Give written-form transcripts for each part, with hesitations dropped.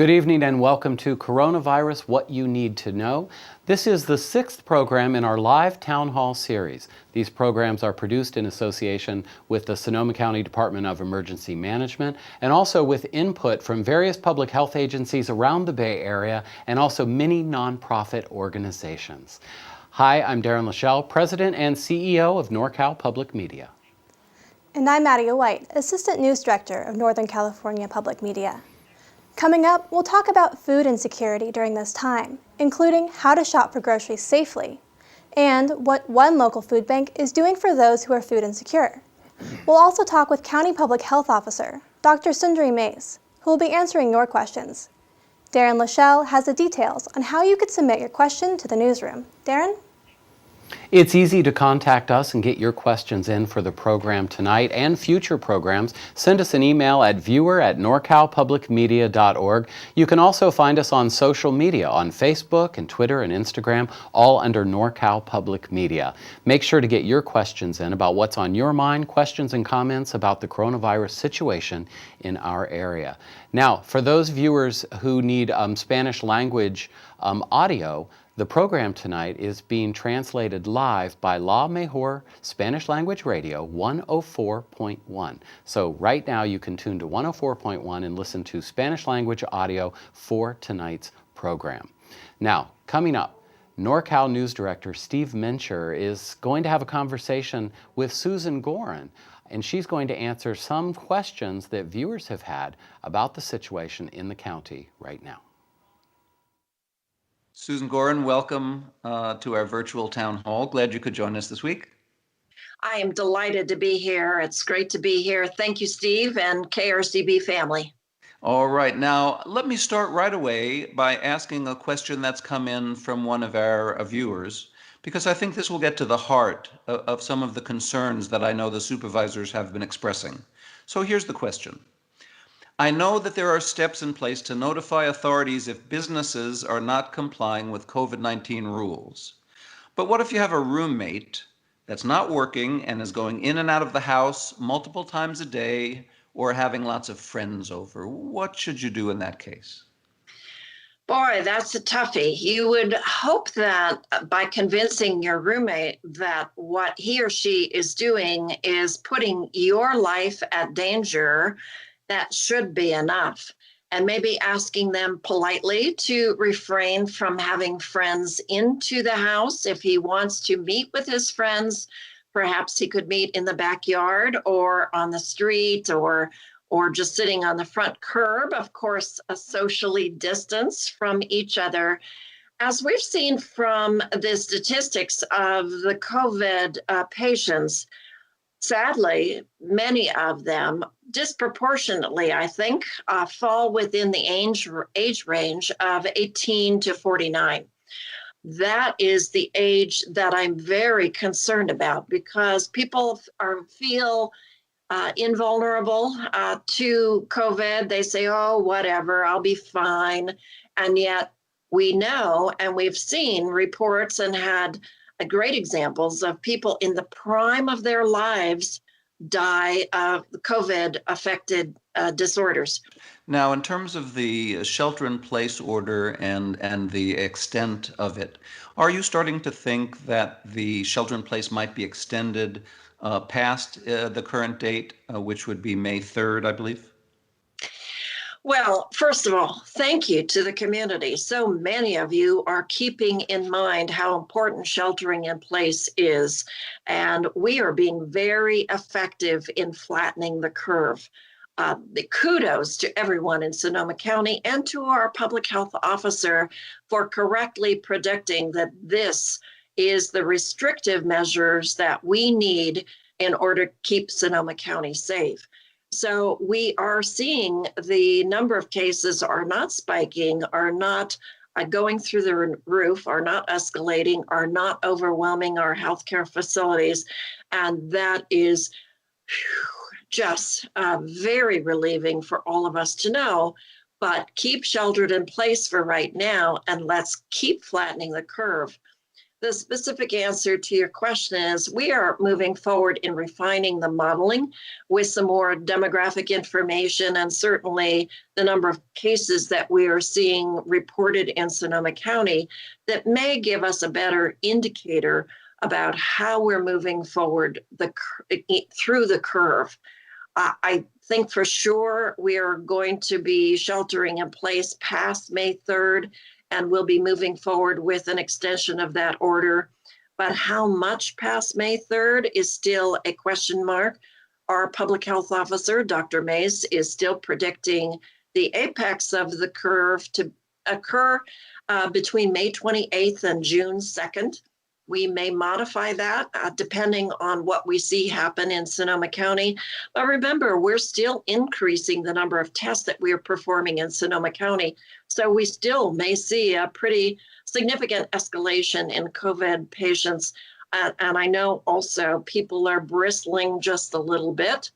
Good evening and welcome to Coronavirus What You Need to Know. This is the sixth program in our live town hall series. These programs are produced in association with the Sonoma County Department of Emergency Management and also with input from various public health agencies around the Bay Area and also many nonprofit organizations. Hi, I'm Darren Lachelle, President and CEO of NorCal Public Media. And I'm Maddie White, Assistant News Director of Northern California Public Media. Coming up, we'll talk about food insecurity during this time, including how to shop for groceries safely, and what one local food bank is doing for those who are food insecure. We'll also talk with County Public Health Officer, Dr. Sundari Mays, who will be answering your questions. Darren Lachelle has the details on how you could submit your question to the newsroom. Darren? It's easy to contact us and get your questions in for the program tonight and future programs. Send us an email at viewer@norcalpublicmedia.org. You can also find us on social media on Facebook and Twitter and Instagram, all under NorCal Public Media. Make sure to get your questions in about what's on your mind, questions and comments about the coronavirus situation in our area. Now, for those viewers who need Spanish language audio, the program tonight is being translated live by La Mejor Spanish Language Radio 104.1. So right now you can tune to 104.1 and listen to Spanish language audio for tonight's program. Now, coming up, NorCal News Director Steve Mencher is going to have a conversation with Susan Gorin, and she's going to answer some questions that viewers have had about the situation in the county right now. Susan Gorin, welcome to our virtual town hall. Glad you could join us this week. I am delighted to be here. It's great to be here. Thank you, Steve, and KRCB family. All right, now let me start right away by asking a question that's come in from one of our viewers, because I think this will get to the heart of some of the concerns that I know the supervisors have been expressing. So here's the question. I know that there are steps in place to notify authorities if businesses are not complying with COVID-19 rules. But what if you have a roommate that's not working and is going in and out of the house multiple times a day or having lots of friends over? What should you do in that case? Boy, that's a toughie. You would hope that by convincing your roommate that what he or she is doing is putting your life at danger, that should be enough. And maybe asking them politely to refrain from having friends into the house. If he wants to meet with his friends, perhaps he could meet in the backyard or on the street or just sitting on the front curb, of course, socially distanced from each other. As we've seen from the statistics of the COVID patients, sadly, many of them disproportionately, I think, fall within the age range of 18 to 49. That is the age that I'm very concerned about because people feel invulnerable to COVID. They say, oh, whatever, I'll be fine. And yet we know and we've seen reports and had great examples of people in the prime of their lives die of COVID-affected disorders. Now, in terms of the shelter-in-place order and the extent of it, are you starting to think that the shelter-in-place might be extended past the current date, which would be May 3rd, I believe? Well, first of all, thank you to the community. So many of you are keeping in mind how important sheltering in place is, and we are being very effective in flattening the curve. The kudos to everyone in Sonoma County and to our public health officer for correctly predicting that this is the restrictive measures that we need in order to keep Sonoma County safe. So we are seeing the number of cases are not spiking, are not going through the roof, are not escalating, are not overwhelming our healthcare facilities. And that is just very relieving for all of us to know. But keep sheltered in place for right now, and let's keep flattening the curve. The specific answer to your question is we are moving forward in refining the modeling with some more demographic information, and certainly the number of cases that we are seeing reported in Sonoma County that may give us a better indicator about how we're moving forward through the curve. I think for sure we are going to be sheltering in place past May 3rd, and we'll be moving forward with an extension of that order. But how much past May 3rd is still a question mark. Our public health officer, Dr. Mace, is still predicting the apex of the curve to occur between May 28th and June 2nd. We may modify that depending on what we see happen in Sonoma County. But remember, we're still increasing the number of tests that we are performing in Sonoma County. So we still may see a pretty significant escalation in COVID patients. And I know also people are bristling just a little bit.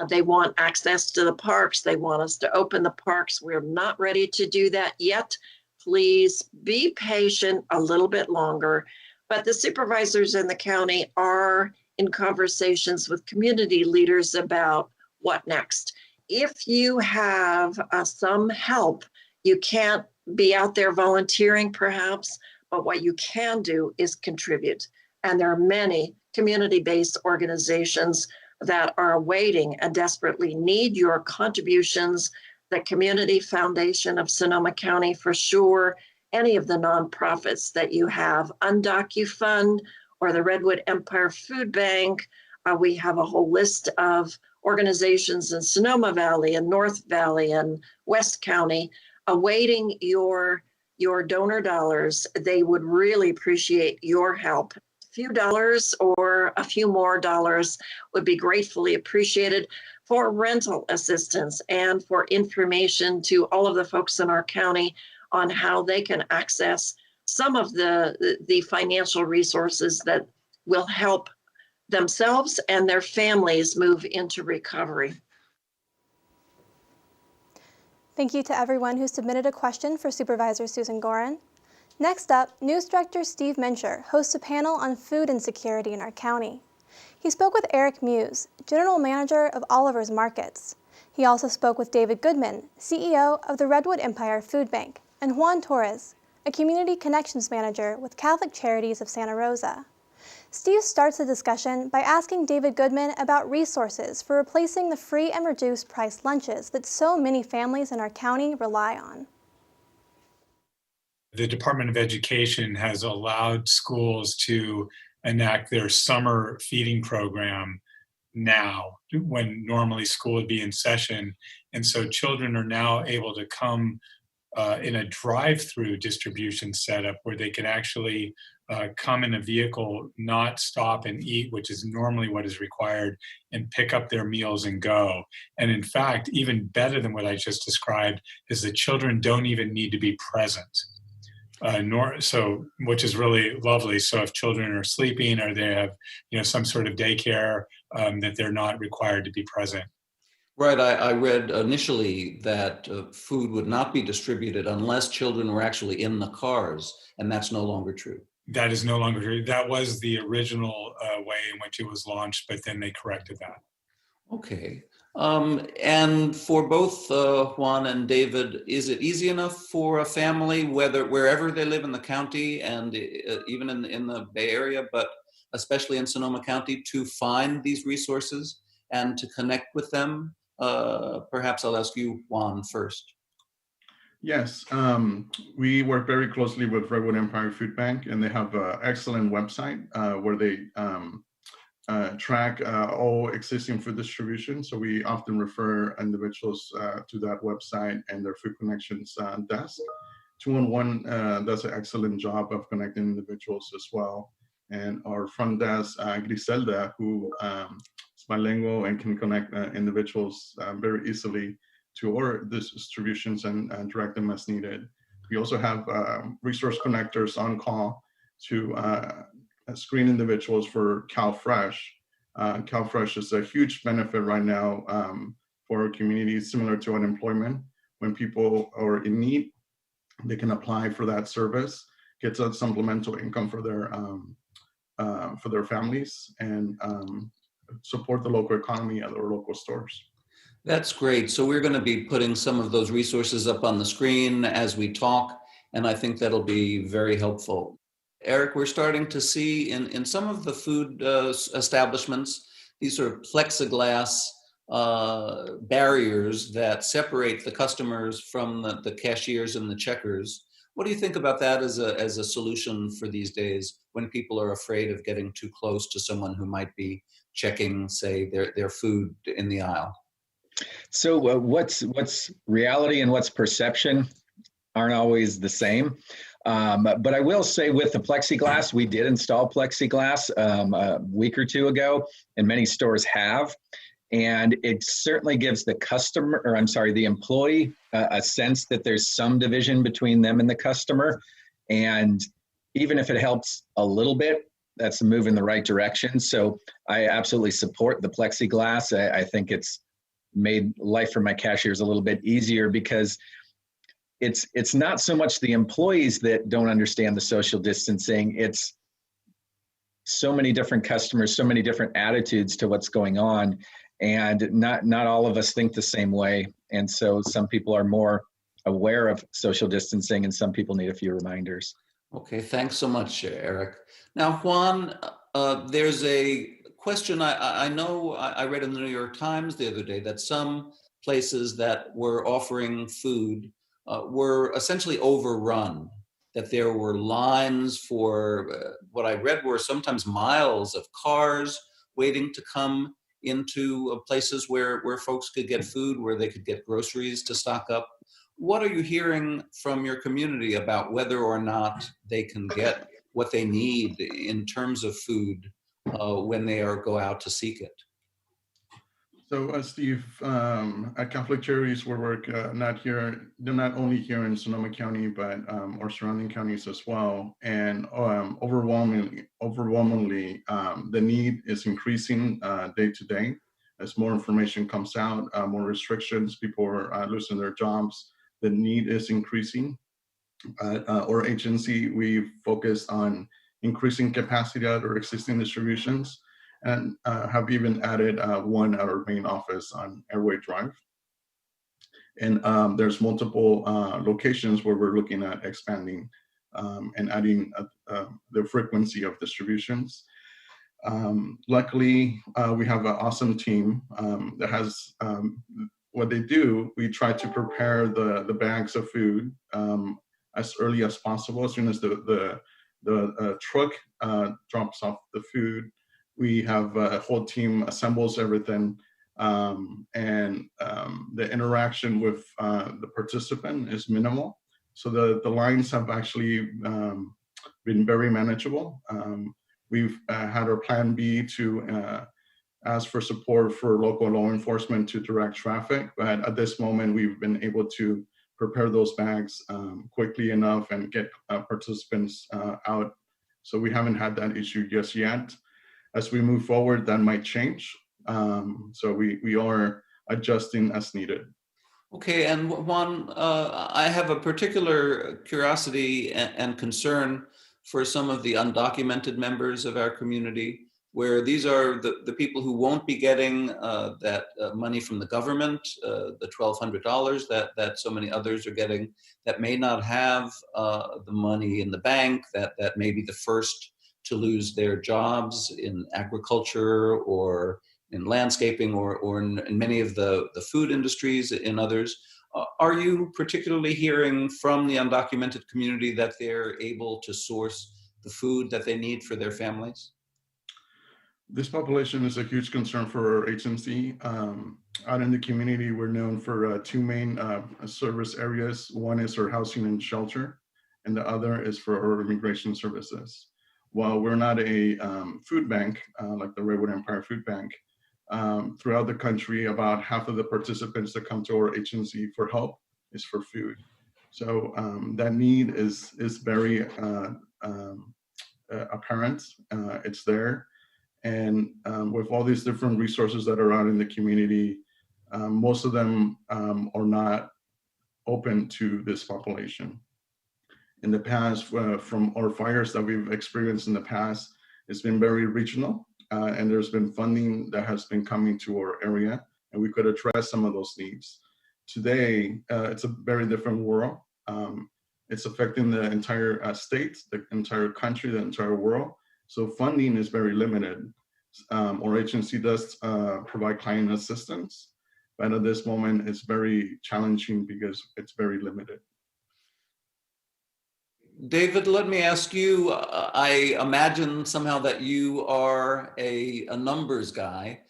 They want access to the parks. They want us to open the parks. We're not ready to do that yet. Please be patient a little bit longer. But the supervisors in the county are in conversations with community leaders about what next. If you have some help, you can't be out there volunteering perhaps, but what you can do is contribute. And there are many community-based organizations that are waiting and desperately need your contributions. The Community Foundation of Sonoma County for sure, any of the nonprofits that you have, UndocuFund or the Redwood Empire Food Bank. We have a whole list of organizations in Sonoma Valley and North Valley and West County awaiting your donor dollars. They would really appreciate your help. A few dollars or a few more dollars would be gratefully appreciated for rental assistance and for information to all of the folks in our county on how they can access some of the financial resources that will help themselves and their families move into recovery. Thank you to everyone who submitted a question for Supervisor Susan Gorin. Next up, News Director Steve Mencher hosts a panel on food insecurity in our county. He spoke with Eric Muse, General Manager of Oliver's Markets. He also spoke with David Goodman, CEO of the Redwood Empire Food Bank, and Juan Torres, a Community Connections Manager with Catholic Charities of Santa Rosa. Steve starts the discussion by asking David Goodman about resources for replacing the free and reduced price lunches that so many families in our county rely on. The Department of Education has allowed schools to enact their summer feeding program now, when normally school would be in session. And so children are now able to come in a drive-through distribution setup where they can actually come in a vehicle, not stop and eat, which is normally what is required, and pick up their meals and go. And in fact, even better than what I just described is the children don't even need to be present. Which is really lovely. So if children are sleeping or they have, some sort of daycare, that they're not required to be present. Right. I read initially that food would not be distributed unless children were actually in the cars, and that's no longer true. That is no longer true. That was the original way in which it was launched, but then they corrected that. Okay. And for both Juan and David, is it easy enough for a family, wherever they live in the county and even in the Bay Area, but especially in Sonoma County, to find these resources and to connect with them? Perhaps I'll ask you, Juan, first. Yes, we work very closely with Redwood Empire Food Bank, and they have an excellent website where they track all existing food distribution. So we often refer individuals to that website and their Food Connections desk. 211 does an excellent job of connecting individuals as well. And our front desk, Griselda, who is bilingual and can connect individuals very easily to our distributions and direct them as needed. We also have resource connectors on call to screen individuals for CalFresh. CalFresh is a huge benefit right now for our community, similar to unemployment. When people are in need, they can apply for that service. get some supplemental income for their families, and support the local economy and their local stores. That's great. So we're going to be putting some of those resources up on the screen as we talk, and I think that'll be very helpful. Eric, we're starting to see in some of the food establishments, these sort of plexiglass barriers that separate the customers from the cashiers and the checkers. What do you think about that as a solution for these days when people are afraid of getting too close to someone who might be checking, say, their food in the aisle? So what's reality and what's perception aren't always the same. But I will say with the plexiglass, we did install plexiglass a week or two ago, and many stores have. And it certainly gives the employee a sense that there's some division between them and the customer. And even if it helps a little bit, that's a move in the right direction. So I absolutely support the plexiglass. I think it's made life for my cashiers a little bit easier, because it's not so much the employees that don't understand the social distancing. It's so many different customers, so many different attitudes to what's going on. And not all of us think the same way. And so some people are more aware of social distancing, and some people need a few reminders. Okay, thanks so much, Eric. Now, Juan, there's a question I know I read in the New York Times the other day that some places that were offering food were essentially overrun, that there were lines for what I read were sometimes miles of cars waiting to come into places where folks could get food, where they could get groceries to stock up. What are you hearing from your community about whether or not they can get what they need in terms of food when they go out to seek it? So, Steve, at Catholic Charities, we work not only here in Sonoma County, but our surrounding counties as well. And overwhelmingly, the need is increasing day to day. As more information comes out, more restrictions, people are losing their jobs. The need is increasing. At our agency, we focus on increasing capacity at our existing distributions, and have even added one at our main office on Airway Drive. And there's multiple locations where we're looking at expanding and adding the frequency of distributions. Luckily, we have an awesome team that has what they do. We try to prepare the bags of food as early as possible. As soon as the truck drops off the food, we have a whole team assembles everything, and the interaction with the participant is minimal. So the lines have actually been very manageable. We've had our plan B to ask for support for local law enforcement to direct traffic, but at this moment we've been able to prepare those bags quickly enough and get participants out. So we haven't had that issue just yet. As we move forward, that might change. So we are adjusting as needed. Okay, and Juan, I have a particular curiosity and concern for some of the undocumented members of our community, where these are the people who won't be getting that money from the government, the $1,200 that so many others are getting, that may not have the money in the bank, that may be the first to lose their jobs in agriculture or in landscaping or in many of the food industries and others. Are you particularly hearing from the undocumented community that they're able to source the food that they need for their families? This population is a huge concern for our agency. Out in the community, we're known for two main service areas. One is our housing and shelter, and the other is for our immigration services. While we're not a food bank, like the Redwood Empire Food Bank, throughout the country, about half of the participants that come to our agency for help is for food. So that need is very apparent. It's there. And with all these different resources that are out in the community, most of them are not open to this population. In the past, from our fires that we've experienced in the past, it's been very regional, and there's been funding that has been coming to our area, and we could address some of those needs. Today, it's a very different world. It's affecting the entire state, the entire country, the entire world. So funding is very limited. Our agency does provide client assistance, but at this moment, it's very challenging because it's very limited. David, let me ask you, I imagine somehow that you are a numbers guy.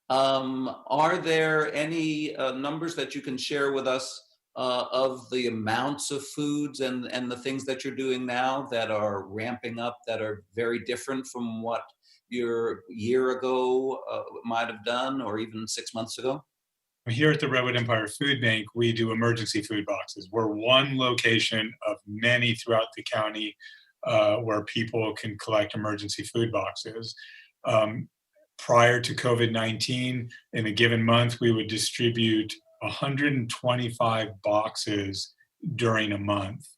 Are there any numbers that you can share with us of the amounts of foods and the things that you're doing now that are ramping up, that are very different from what your year ago might have done, or even 6 months ago? Here at the Redwood Empire Food Bank, we do emergency food boxes. We're one location of many throughout the county where people can collect emergency food boxes. Prior to COVID-19, in a given month, we would distribute 125 boxes during a month.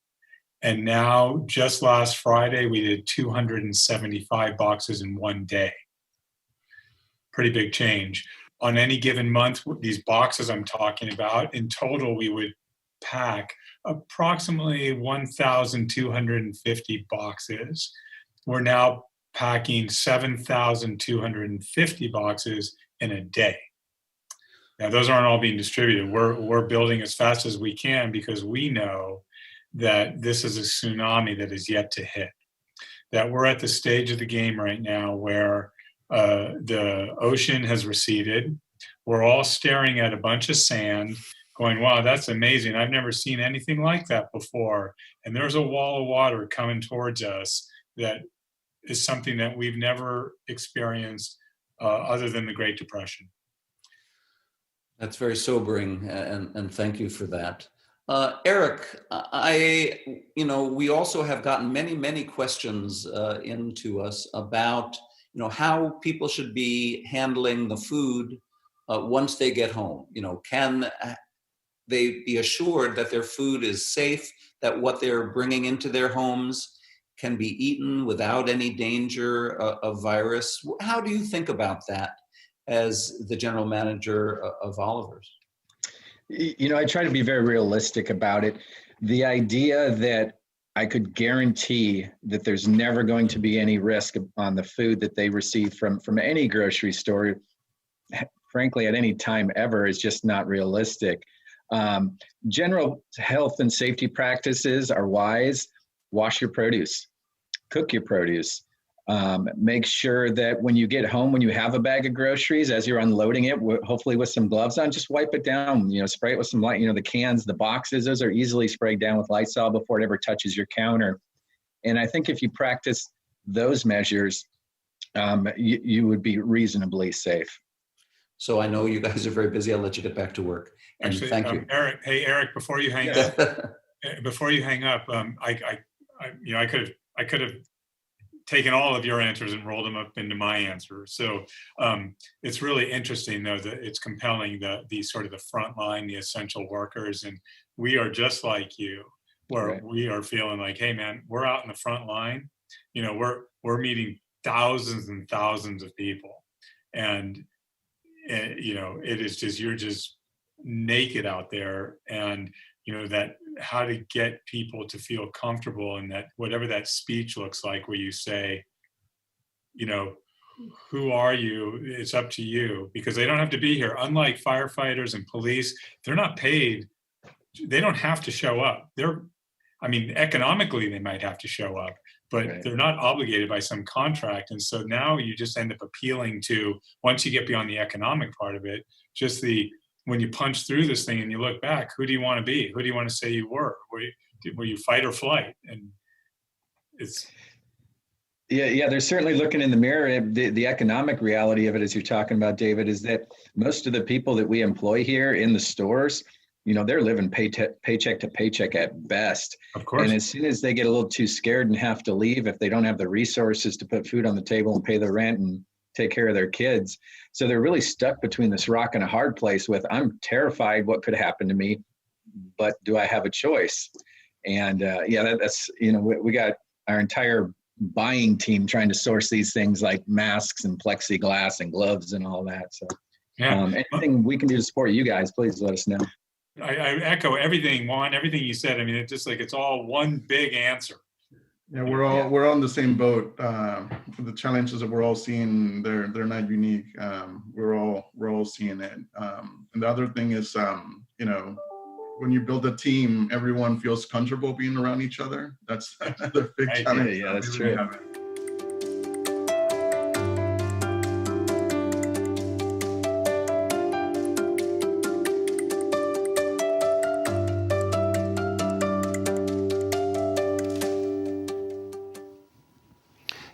And now, just last Friday, we did 275 boxes in one day. Pretty big change. On any given month, these boxes I'm talking about, in total, we would pack approximately 1,250 boxes. We're now packing 7,250 boxes in a day. Now, those aren't all being distributed. We're building as fast as we can because we know that this is a tsunami that is yet to hit. That we're at the stage of the game right now where the ocean has receded. We're all staring at a bunch of sand going, wow, that's amazing. I've never seen anything like that before. And there's a wall of water coming towards us that is something that we've never experienced other than the Great Depression. That's very sobering, and thank you for that. Eric, we also have gotten many questions into us about how people should be handling the food once they get home. Can they be assured that their food is safe, that what they're bringing into their homes can be eaten without any danger of virus? How do you think about that as the general manager of Oliver's? I try to be very realistic about it. The idea that I could guarantee that there's never going to be any risk on the food that they receive from any grocery store, frankly, at any time ever, is just not realistic. General health and safety practices are wise. Wash your produce, cook your produce. Make sure that when you get home, when you have a bag of groceries, as you're unloading it, hopefully with some gloves on, just wipe it down, spray it with some light, the cans, the boxes, those are easily sprayed down with Lysol before it ever touches your counter. And I think if you practice those measures, you would be reasonably safe. So I know you guys are very busy. I'll let you get back to work. And actually, thank you. Eric, before you hang up, I could have taken all of your answers and rolled them up into my answer. So it's really interesting, though, that it's compelling the sort of the front line, the essential workers, and we are just like you, where Right. we are feeling like, hey, man, we're out in the front line. We're meeting thousands and thousands of people, and it is just, you're just naked out there, and that how to get people to feel comfortable, and that whatever that speech looks like where you say, who are you? It's up to you, because they don't have to be here. Unlike firefighters and police, they're not paid. They don't have to show up. Economically they might have to show up, but Right. They're not obligated by some contract. And so now you just end up appealing to, once you get beyond the economic part of it, just when you punch through this thing and you look back, who do you want to be? Who do you want to say you were? Were you fight or flight? And it's... Yeah, they're certainly looking in the mirror. The economic reality of it, as you're talking about, David, is that most of the people that we employ here in the stores, they're living paycheck to paycheck at best. Of course. And as soon as they get a little too scared and have to leave, if they don't have the resources to put food on the table and pay the rent and take care of their kids, so they're really stuck between this rock and a hard place with, I'm terrified what could happen to me, but do I have a choice? And that's, we got our entire buying team trying to source these things like masks and plexiglass and gloves and all that. So anything we can do to support you guys, please let us know. I echo everything, Juan, everything you said. I mean, it's just like it's all one big answer. Yeah, we're all in the same boat. The challenges that we're all seeing, they're not unique. We're all seeing it. And the other thing is, when you build a team, everyone feels comfortable being around each other. That's another big challenge. Yeah, that's true.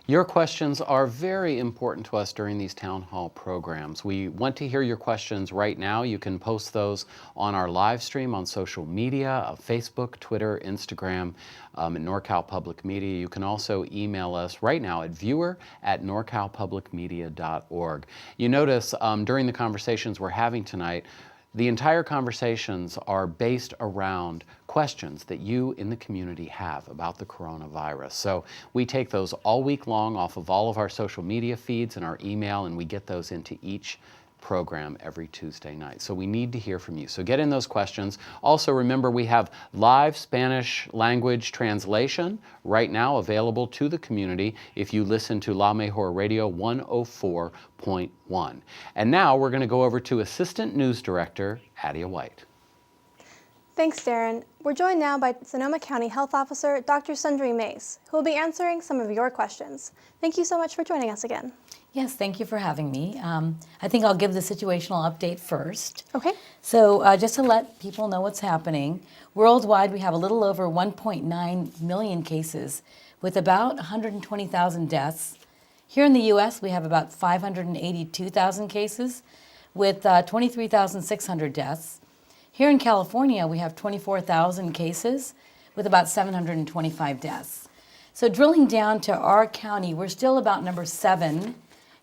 Your questions are very important to us during these town hall programs. We want to hear your questions right now. You can post those on our live stream on social media, Facebook, Twitter, Instagram, at NorCal Public Media. You can also email us right now at viewer@norcalpublicmedia.org. You notice during the conversations we're having tonight, the entire conversations are based around questions that you in the community have about the coronavirus. So we take those all week long off of all of our social media feeds and our email, and we get those into each program every Tuesday night. So we need to hear from you. So get in those questions. Also remember, we have live Spanish language translation right now available to the community if you listen to La Mejor Radio 104.1. And now we're going to go over to Assistant News Director Adia White. Thanks, Darren. We're joined now by Sonoma County Health Officer Dr. Sundri Mace, who will be answering some of your questions. Thank you so much for joining us again. Yes, thank you for having me. I think I'll give the situational update first. Okay. So just to let people know what's happening, worldwide we have a little over 1.9 million cases with about 120,000 deaths. Here in the U.S., we have about 582,000 cases with 23,600 deaths. Here in California, we have 24,000 cases with about 725 deaths. So drilling down to our county, we're still about number 7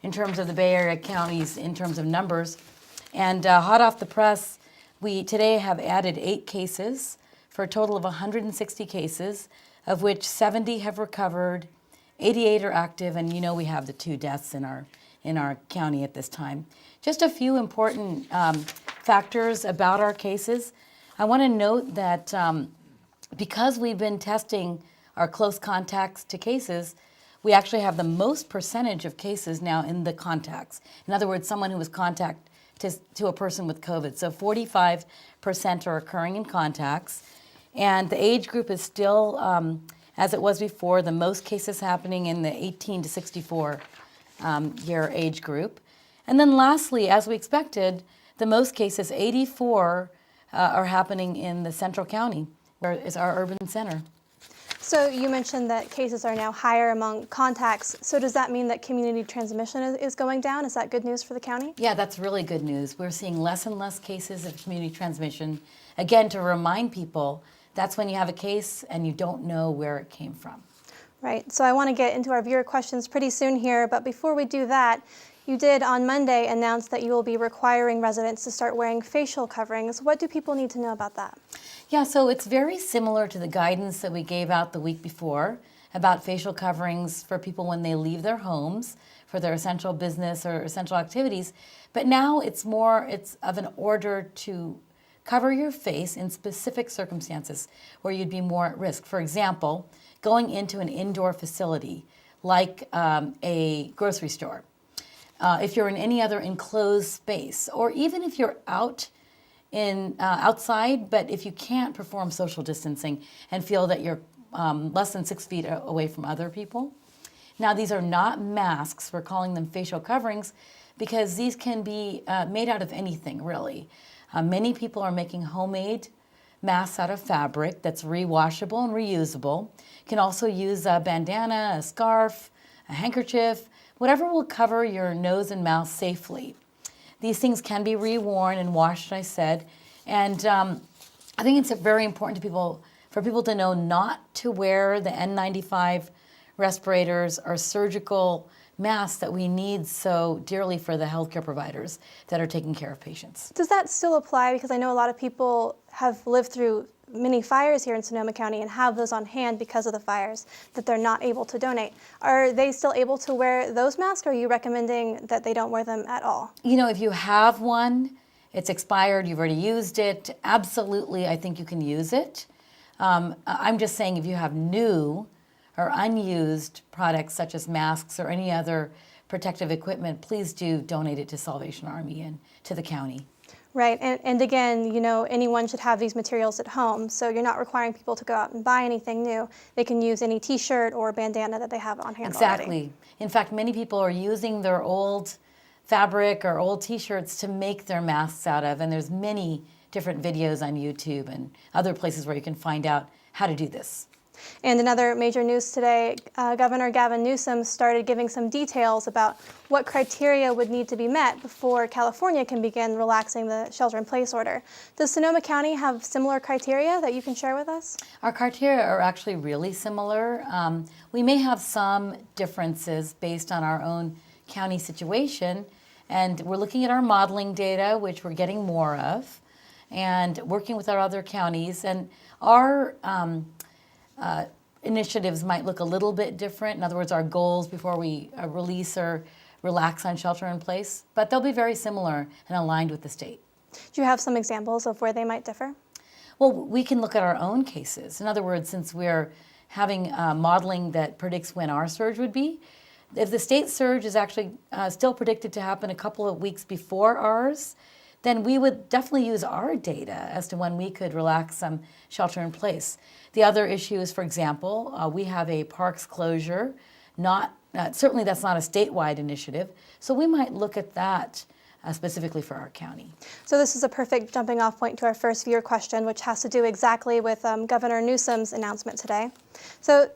in terms of the Bay Area counties in terms of numbers. And hot off the press, we today have added 8 cases for a total of 160 cases, of which 70 have recovered, 88 are active, and we have the 2 deaths in our county at this time. Just a few important factors about our cases. I want to note that because we've been testing our close contacts to cases, we actually have the most percentage of cases now in the contacts. In other words, someone who was contact to a person with COVID. So 45% are occurring in contacts. And the age group is still, as it was before, the most cases happening in the 18 to 64 year age group. And then lastly, as we expected, the most cases, 84, are happening in the Central County, where is our urban center. So you mentioned that cases are now higher among contacts. So does that mean that community transmission is going down? Is that good news for the county? Yeah, that's really good news. We're seeing less and less cases of community transmission. Again, to remind people, that's when you have a case and you don't know where it came from. Right. So I want to get into our viewer questions pretty soon here. But before we do that, you did on Monday announce that you will be requiring residents to start wearing facial coverings. What do people need to know about that? Yeah, so it's very similar to the guidance that we gave out the week before about facial coverings for people when they leave their homes for their essential business or essential activities. But now it's of an order to cover your face in specific circumstances where you'd be more at risk. For example, going into an indoor facility like a grocery store. If you're in any other enclosed space, or even if you're outside, but if you can't perform social distancing and feel that you're less than 6 feet away from other people. Now, these are not masks. We're calling them facial coverings because these can be made out of anything, really. Many people are making homemade masks out of fabric that's rewashable and reusable. You can also use a bandana, a scarf, a handkerchief, whatever will cover your nose and mouth safely. These things can be reworn and washed, I said, and I think it's very important for people to know not to wear the N95 respirators or surgical masks that we need so dearly for the healthcare providers that are taking care of patients. Does that still apply? Because I know a lot of people have lived through many fires here in Sonoma County and have those on hand because of the fires that they're not able to donate. Are they still able to wear those masks, or are you recommending that they don't wear them at all? You know, if you have one, it's expired, you've already used it, absolutely, I think you can use it. I'm just saying if you have new or unused products such as masks or any other protective equipment, please do donate it to Salvation Army and to the county. Right, and again, you know, anyone should have these materials at home, so you're not requiring people to go out and buy anything new. They can use any t-shirt or bandana that they have on hand Exactly. already. In fact, many people are using their old fabric or old t-shirts to make their masks out of, and there's many different videos on YouTube and other places where you can find out how to do this. And in other major news today, Governor Gavin Newsom started giving some details about what criteria would need to be met before California can begin relaxing the shelter-in-place order. Does Sonoma County have similar criteria that you can share with us? Our criteria are actually really similar. We may have some differences based on our own county situation, and we're looking at our modeling data, which we're getting more of, and working with our other counties. And our initiatives might look a little bit different. In other words, our goals before we release or relax on shelter in place, but they'll be very similar and aligned with the state. Do you have some examples of where they might differ? Well, we can look at our own cases. In other words, since we're having modeling that predicts when our surge would be, if the state surge is actually still predicted to happen a couple of weeks before ours, then we would definitely use our data as to when we could relax some shelter in place. The other issue is, for example, we have a parks closure. Certainly that's not a statewide initiative, so we might look at that specifically for our county. So this is a perfect jumping off point to our first viewer question, which has to do exactly with Governor Newsom's announcement today. So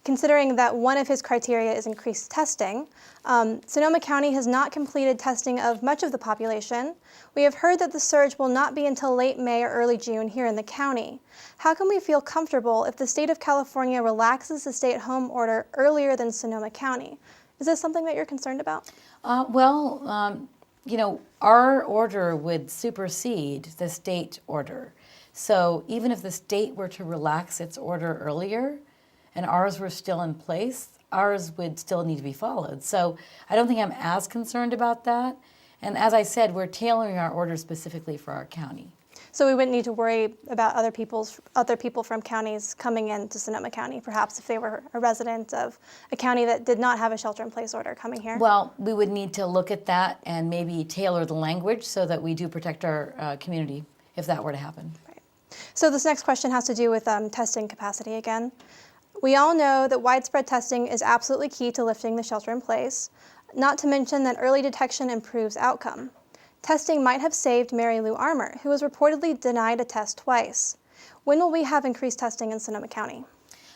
considering that one of his criteria is increased testing, Sonoma County has not completed testing of much of the population. We have heard that the surge will not be until late May or early June here in the county. How can we feel comfortable if the state of California relaxes the stay-at-home order earlier than Sonoma County? Is this something that you're concerned about? You know, our order would supersede the state order. So even if the state were to relax its order earlier and ours were still in place, ours would still need to be followed. So I don't think I'm as concerned about that. And as I said, we're tailoring our order specifically for our county. So we wouldn't need to worry about other people from counties coming into Sonoma County, perhaps if they were a resident of a county that did not have a shelter-in-place order coming here? Well, we would need to look at that and maybe tailor the language so that we do protect our community if that were to happen. Right. So this next question has to do with testing capacity again. We all know that widespread testing is absolutely key to lifting the shelter-in-place, not to mention that early detection improves outcome. Testing might have saved Mary Lou Armour, who was reportedly denied a test twice. When will we have increased testing in Sonoma County?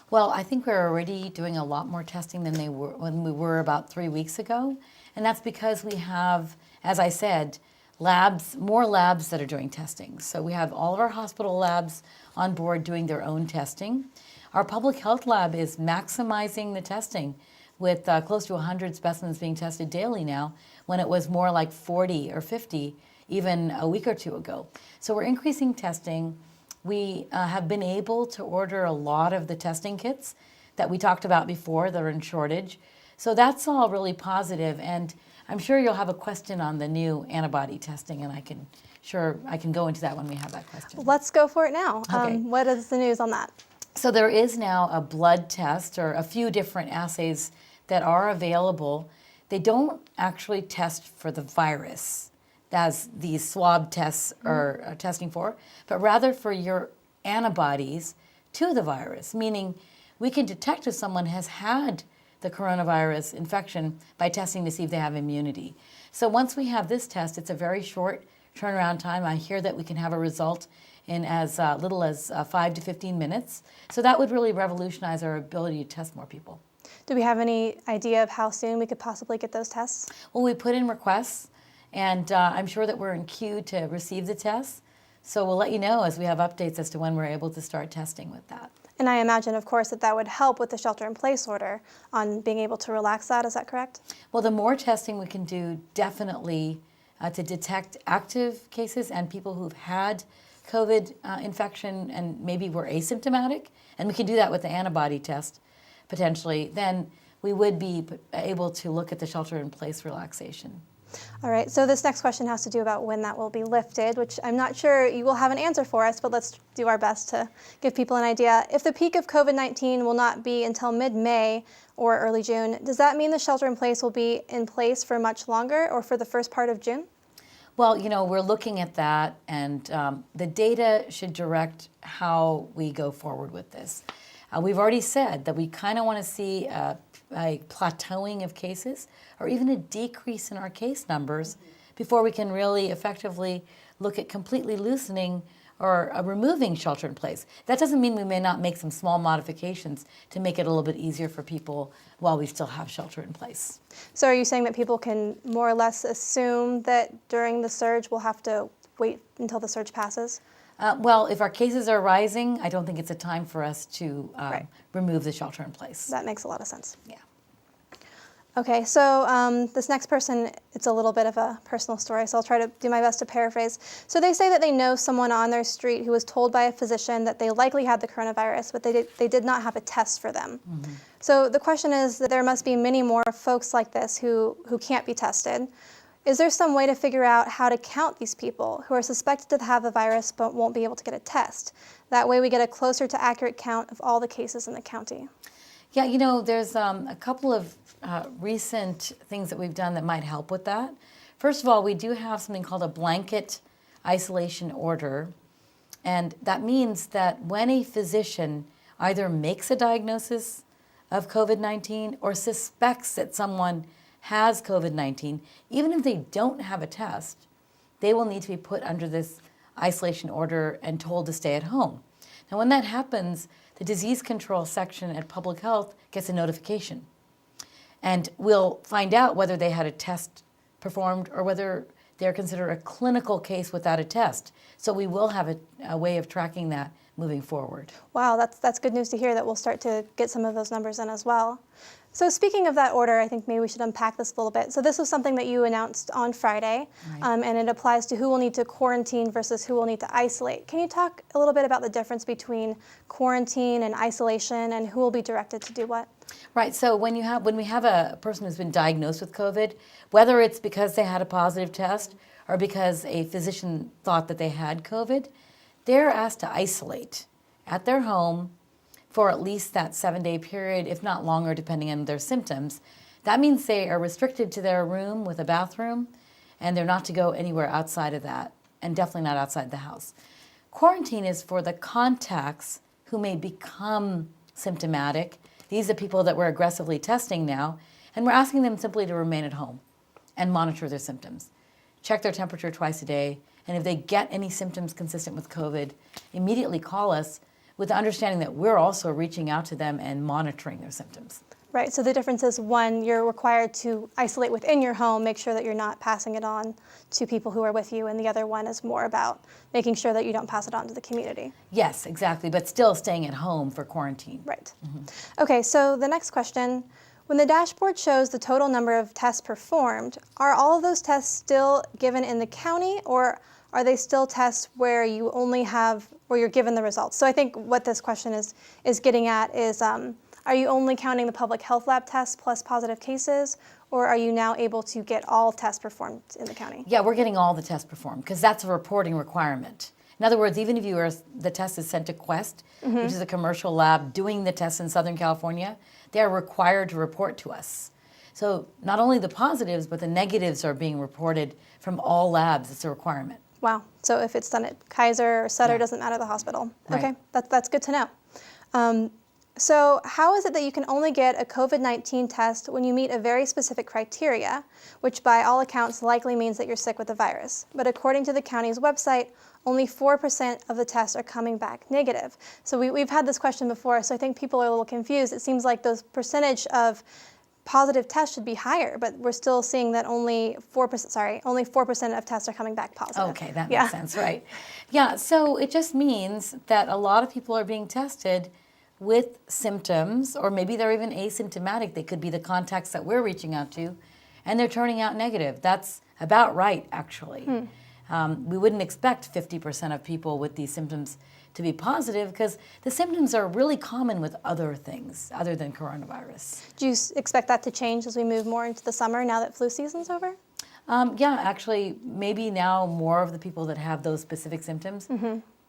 Well, I think we're already doing a lot more testing than when we were about 3 weeks ago. And that's because we have, as I said, more labs that are doing testing. So we have all of our hospital labs on board doing their own testing. Our public health lab is maximizing the testing with close to 100 specimens being tested daily now, when it was more like 40 or 50 even a week or two ago. So we're increasing testing. We have been able to order a lot of the testing kits that we talked about before that are in shortage. So that's all really positive, and I'm sure you'll have a question on the new antibody testing, and I can go into that when we have that question. Let's go for it now. Okay. What is the news on that? So there is now a blood test, or a few different assays that are available. They don't actually test for the virus, as these swab tests are testing for, but rather for your antibodies to the virus, meaning we can detect if someone has had the coronavirus infection by testing to see if they have immunity. So once we have this test, it's a very short turnaround time. I hear that we can have a result in as little as 5 to 15 minutes. So that would really revolutionize our ability to test more people. Do we have any idea of how soon we could possibly get those tests? Well, we put in requests, and I'm sure that we're in queue to receive the tests. So we'll let you know as we have updates as to when we're able to start testing with that. And I imagine, of course, that would help with the shelter-in-place order on being able to relax that. Is that correct? Well, the more testing we can do, definitely to detect active cases and people who've had COVID infection and maybe we're asymptomatic, and we can do that with the antibody test potentially, then we would be able to look at the shelter-in-place relaxation. All right, so this next question has to do about when that will be lifted, which I'm not sure you will have an answer for us, but let's do our best to give people an idea. If the peak of COVID-19 will not be until mid-May or early June, does that mean the shelter-in-place will be in place for much longer or for the first part of June? Well, we're looking at that, and the data should direct how we go forward with this. We've already said that we kind of want to see a plateauing of cases or even a decrease in our case numbers before we can really effectively look at completely loosening or removing shelter in place. That doesn't mean we may not make some small modifications to make it a little bit easier for people while we still have shelter in place. So are you saying that people can more or less assume that during the surge we'll have to wait until the surge passes? Well, if our cases are rising, I don't think it's a time for us to remove the shelter in place. That makes a lot of sense. Yeah. Okay, so this next person, it's a little bit of a personal story, so I'll try to do my best to paraphrase. So they say that they know someone on their street who was told by a physician that they likely had the coronavirus, but they did not have a test for them. Mm-hmm. So the question is that there must be many more folks like this who can't be tested. Is there some way to figure out how to count these people who are suspected to have the virus but won't be able to get a test? That way we get a closer to accurate count of all the cases in the county. Yeah, there's a couple of recent things that we've done that might help with that. First of all, we do have something called a blanket isolation order. And that means that when a physician either makes a diagnosis of COVID-19 or suspects that someone has COVID-19, even if they don't have a test, they will need to be put under this isolation order and told to stay at home. Now, when that happens, the disease control section at Public Health gets a notification. And we'll find out whether they had a test performed or whether they're considered a clinical case without a test. So we will have a way of tracking that moving forward. Wow, that's good news to hear that we'll start to get some of those numbers in as well. So speaking of that order, I think maybe we should unpack this a little bit. So this was something that you announced on Friday, right. And it applies to who will need to quarantine versus who will need to isolate. Can you talk a little bit about the difference between quarantine and isolation and who will be directed to do what? Right, so when we have a person who's been diagnosed with COVID, whether it's because they had a positive test or because a physician thought that they had COVID, they're asked to isolate at their home for at least that 7-day period, if not longer, depending on their symptoms. That means they are restricted to their room with a bathroom, and they're not to go anywhere outside of that, and definitely not outside the house. Quarantine is for the contacts who may become symptomatic. These are people that we're aggressively testing now, and we're asking them simply to remain at home and monitor their symptoms. Check their temperature twice a day, and if they get any symptoms consistent with COVID, immediately call us with the understanding that we're also reaching out to them and monitoring their symptoms. Right, so the difference is, one, you're required to isolate within your home, make sure that you're not passing it on to people who are with you, and the other one is more about making sure that you don't pass it on to the community. Yes, exactly, but still staying at home for quarantine. Right. Mm-hmm. Okay, so the next question, when the dashboard shows the total number of tests performed, are all of those tests still given in the county, or are they still tests where you only have, where you're given the results? So I think what this question is getting at is, are you only counting the public health lab tests plus positive cases, or are you now able to get all tests performed in the county? Yeah, we're getting all the tests performed because that's a reporting requirement. In other words, even if the test is sent to Quest, mm-hmm. which is a commercial lab doing the tests in Southern California, they are required to report to us. So not only the positives, but the negatives are being reported from all labs. It's a requirement. Wow. So if it's done at Kaiser or Sutter, doesn't matter the hospital. Right. Okay, that's good to know. So how is it that you can only get a COVID-19 test when you meet a very specific criteria, which by all accounts likely means that you're sick with the virus? But according to the county's website, only 4% of the tests are coming back negative. So we've had this question before, so I think people are a little confused. It seems like those percentage of positive tests should be higher, but we're still seeing that only 4% of tests are coming back positive. Okay, that makes sense, right. Yeah, so it just means that a lot of people are being tested with symptoms, or maybe they're even asymptomatic. They could be the contacts that we're reaching out to, and they're turning out negative. That's about right, actually. We wouldn't expect 50% of people with these symptoms to be positive because the symptoms are really common with other things other than coronavirus. Do you expect that to change as we move more into the summer now that flu season's over? Yeah, actually, maybe now more of the people that have those specific symptoms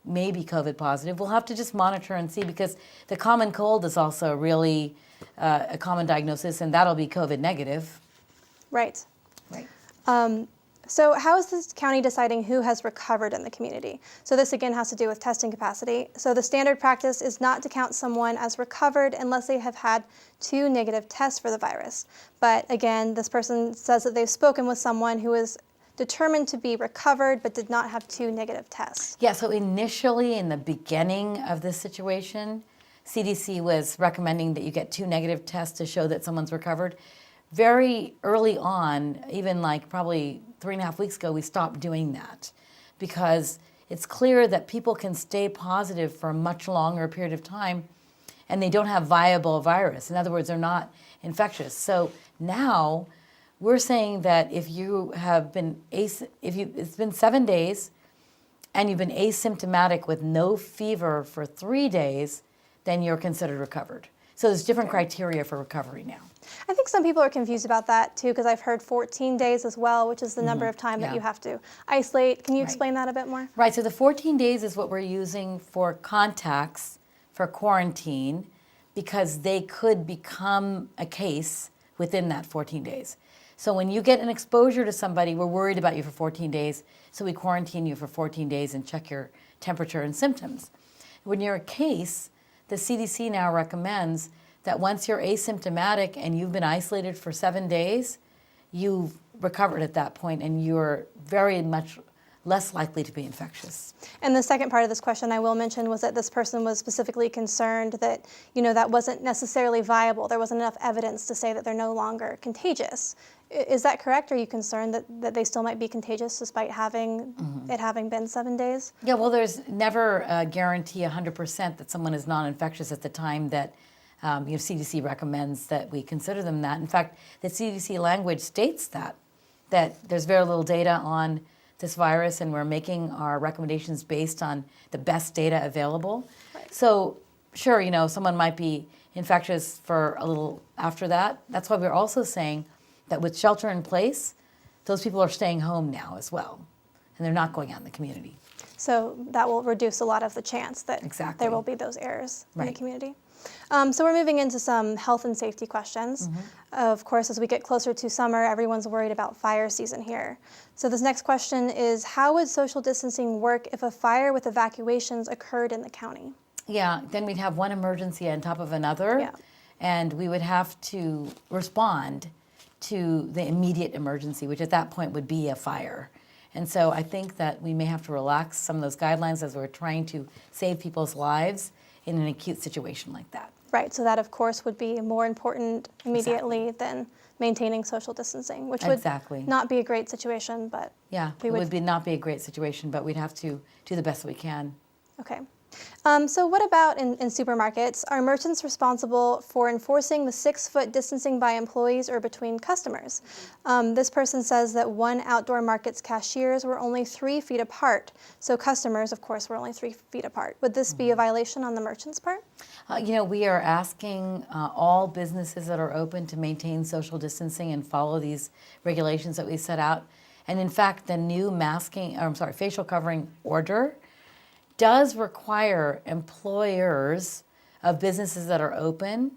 may be COVID positive. We'll have to just monitor and see because the common cold is also really a common diagnosis, and that'll be COVID negative. Right. Right. So how is this county deciding who has recovered in the community? So this again has to do with testing capacity. So the standard practice is not to count someone as recovered unless they have had 2 negative tests for the virus. But again, this person says that they've spoken with someone who is determined to be recovered but did not have 2 negative tests. Yeah, so initially in the beginning of this situation, CDC was recommending that you get 2 negative tests to show that someone's recovered. Very early on, even like probably 3.5 weeks ago, we stopped doing that because it's clear that people can stay positive for a much longer period of time and they don't have viable virus. In other words, they're not infectious. So now we're saying that if you have been, it's been 7 days and you've been asymptomatic with no fever for 3 days, then you're considered recovered. So there's different criteria for recovery now. I think some people are confused about that too because I've heard 14 days as well, which is the number of time that you have to isolate. Can you explain that a bit more? Right, so the 14 days is what we're using for contacts for quarantine because they could become a case within that 14 days. So when you get an exposure to somebody, we're worried about you for 14 days, so we quarantine you for 14 days and check your temperature and symptoms. When you're a case, the CDC now recommends that once you're asymptomatic and you've been isolated for 7 days, you've recovered at that point and you're very much less likely to be infectious. And the second part of this question I will mention was that this person was specifically concerned that, that wasn't necessarily viable. There wasn't enough evidence to say that they're no longer contagious. Is that correct? Are you concerned that they still might be contagious despite having it having been 7 days? Yeah, well, there's never a guarantee 100% that someone is non-infectious at the time that CDC recommends that we consider them that. In fact, the CDC language states that there's very little data on this virus and we're making our recommendations based on the best data available. Right. So sure, someone might be infectious for a little after that. That's why we're also saying that with shelter in place, those people are staying home now as well, and they're not going out in the community. So that will reduce a lot of the chance that there will be those errors in the community. So we're moving into some health and safety questions. Of course, as we get closer to summer, everyone's worried about fire season here. So this next question is, how would social distancing work if a fire with evacuations occurred in the county? Yeah, then we'd have one emergency on top of another, and we would have to respond to the immediate emergency, which at that point would be a fire. And so I think that we may have to relax some of those guidelines as we're trying to save people's lives in an acute situation like that. Right, so that of course would be more important immediately than maintaining social distancing, which would not be a great situation, but it would not be a great situation, but we'd have to do the best that we can. Okay. So what about in supermarkets? Are merchants responsible for enforcing the 6-foot distancing by employees or between customers? This person says that one outdoor market's cashiers were only 3 feet apart. So customers, of course, were only 3 feet apart. Would this be a violation on the merchant's part? We are asking all businesses that are open to maintain social distancing and follow these regulations that we set out. And in fact, the new facial covering order does require employers of businesses that are open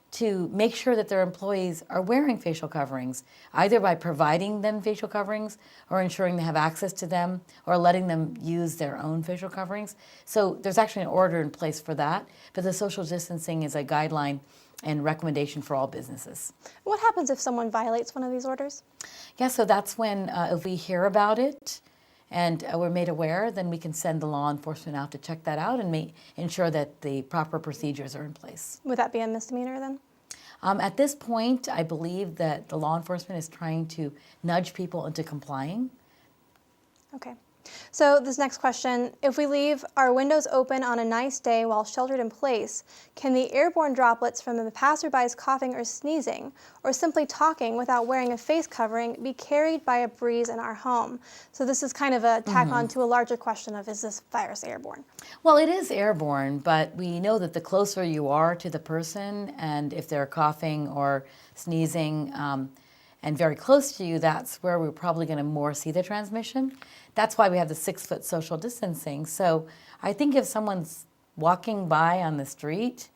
to make sure that their employees are wearing facial coverings, either by providing them facial coverings or ensuring they have access to them or letting them use their own facial coverings. So there's actually an order in place for that, but the social distancing is a guideline and recommendation for all businesses. What happens if someone violates one of these orders? Yeah, so that's when if we hear about it, and we're made aware, then we can send the law enforcement out to check that out and ensure that the proper procedures are in place. Would that be a misdemeanor then? At this point, I believe that the law enforcement is trying to nudge people into complying. Okay. So this next question, if we leave our windows open on a nice day while sheltered in place, can the airborne droplets from the passerby's coughing or sneezing, or simply talking without wearing a face covering, be carried by a breeze in our home? So this is kind of a tack on to a larger question of, is this virus airborne? Well, it is airborne, but we know that the closer you are to the person, and if they're coughing or sneezing and very close to you, that's where we're probably going to more see the transmission. That's why we have the 6-foot social distancing. So I think if someone's walking by on the street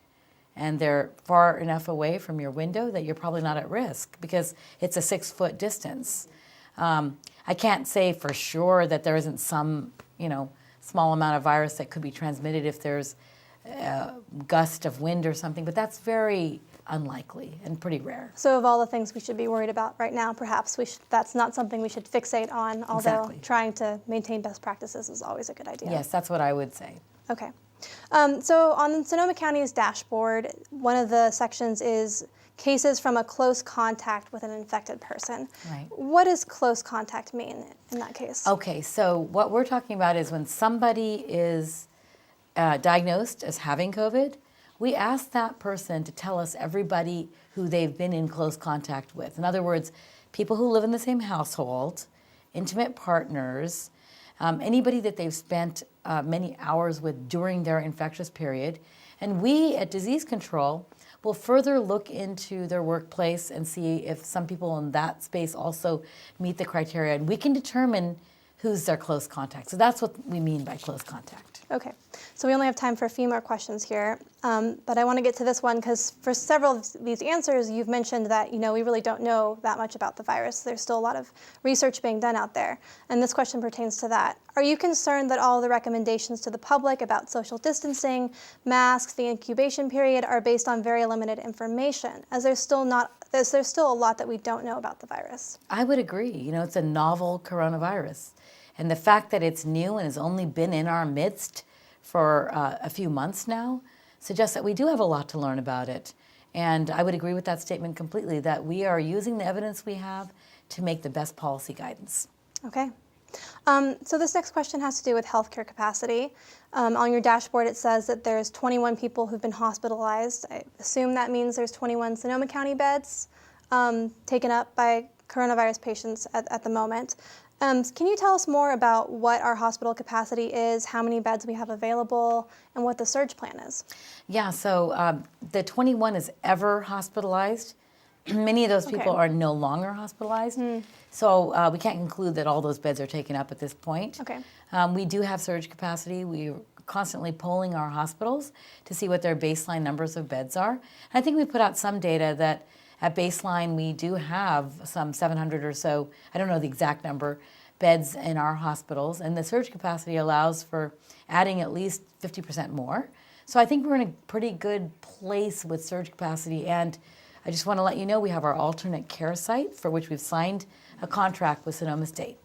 and they're far enough away from your window, that you're probably not at risk because it's a 6-foot distance. I can't say for sure that there isn't some, small amount of virus that could be transmitted if there's a gust of wind or something, but that's very unlikely and pretty rare. So of all the things we should be worried about right now, perhaps that's not something we should fixate on, although Exactly. trying to maintain best practices is always a good idea. Yes, that's what I would say. Okay. So on Sonoma County's dashboard, one of the sections is cases from a close contact with an infected person. Right. What does close contact mean in that case? Okay, so what we're talking about is when somebody is diagnosed as having COVID, we ask that person to tell us everybody who they've been in close contact with. In other words, people who live in the same household, intimate partners, anybody that they've spent many hours with during their infectious period. And we at Disease Control will further look into their workplace and see if some people in that space also meet the criteria. And we can determine who's their close contact. So that's what we mean by close contact. Okay, so we only have time for a few more questions here, but I want to get to this one because for several of these answers, you've mentioned that, we really don't know that much about the virus. There's still a lot of research being done out there, and this question pertains to that. Are you concerned that all the recommendations to the public about social distancing, masks, the incubation period are based on very limited information, as there's still a lot that we don't know about the virus? I would agree. It's a novel coronavirus. And the fact that it's new and has only been in our midst for a few months now suggests that we do have a lot to learn about it. And I would agree with that statement completely, that we are using the evidence we have to make the best policy guidance. Okay. So this next question has to do with healthcare capacity. On your dashboard, it says that there's 21 people who've been hospitalized. I assume that means there's 21 Sonoma County beds taken up by coronavirus patients at the moment. Can you tell us more about what our hospital capacity is, how many beds we have available, and what the surge plan is? Yeah, so the 21 is ever hospitalized. Many of those people are no longer hospitalized. So we can't conclude that all those beds are taken up at this point. Okay. We do have surge capacity. We're constantly polling our hospitals to see what their baseline numbers of beds are. And I think we put out some data that at baseline we do have some 700 or so, I don't know the exact number, beds in our hospitals. And the surge capacity allows for adding at least 50% more. So I think we're in a pretty good place with surge capacity. And I just want to let you know we have our alternate care site for which we've signed a contract with Sonoma State.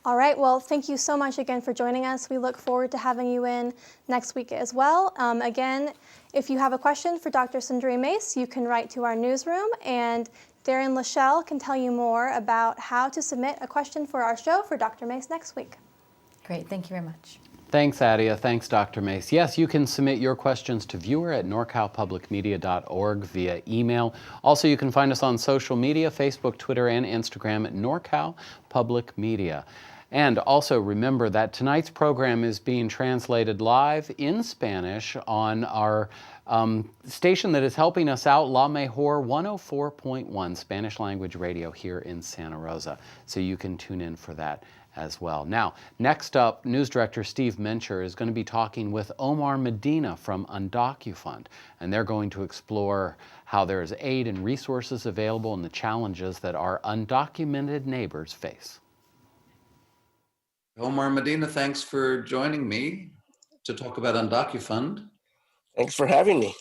All right, well, thank you so much again for joining us. We look forward to having you in next week as well. Again, if you have a question for Dr. Sundari Mase, you can write to our newsroom, and Darren Lachelle can tell you more about how to submit a question for our show for Dr. Mase next week. Great, thank you very much. Thanks, Adia. Thanks, Dr. Mase. Yes, you can submit your questions to viewer@norcalpublicmedia.org via email. Also, you can find us on social media, Facebook, Twitter, and Instagram at NorCal Public Media. And also remember that tonight's program is being translated live in Spanish on our station that is helping us out, La Mejor 104.1 Spanish language radio here in Santa Rosa. So you can tune in for that as well. Now, next up, News Director Steve Mencher is going to be talking with Omar Medina from UndocuFund, and they're going to explore how there is aid and resources available and the challenges that our undocumented neighbors face. Omar Medina, thanks for joining me to talk about UndocuFund. Thanks for having me.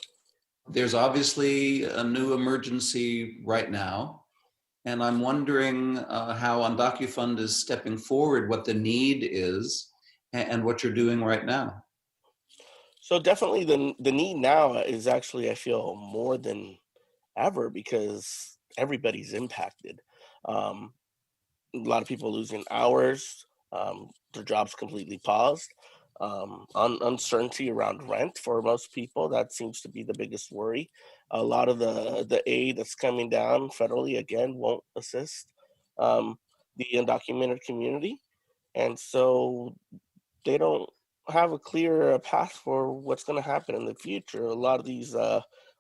There's obviously a new emergency right now, and I'm wondering how UndocuFund is stepping forward, what the need is, and what you're doing right now. So definitely the need now is actually, I feel, more than ever because everybody's impacted. A lot of people losing hours, their jobs completely paused. Uncertainty around rent for most people, that seems to be the biggest worry. A lot of the aid that's coming down federally, again, won't assist um, the undocumented community. And so they don't have a clear path for what's going to happen in the future. A lot of these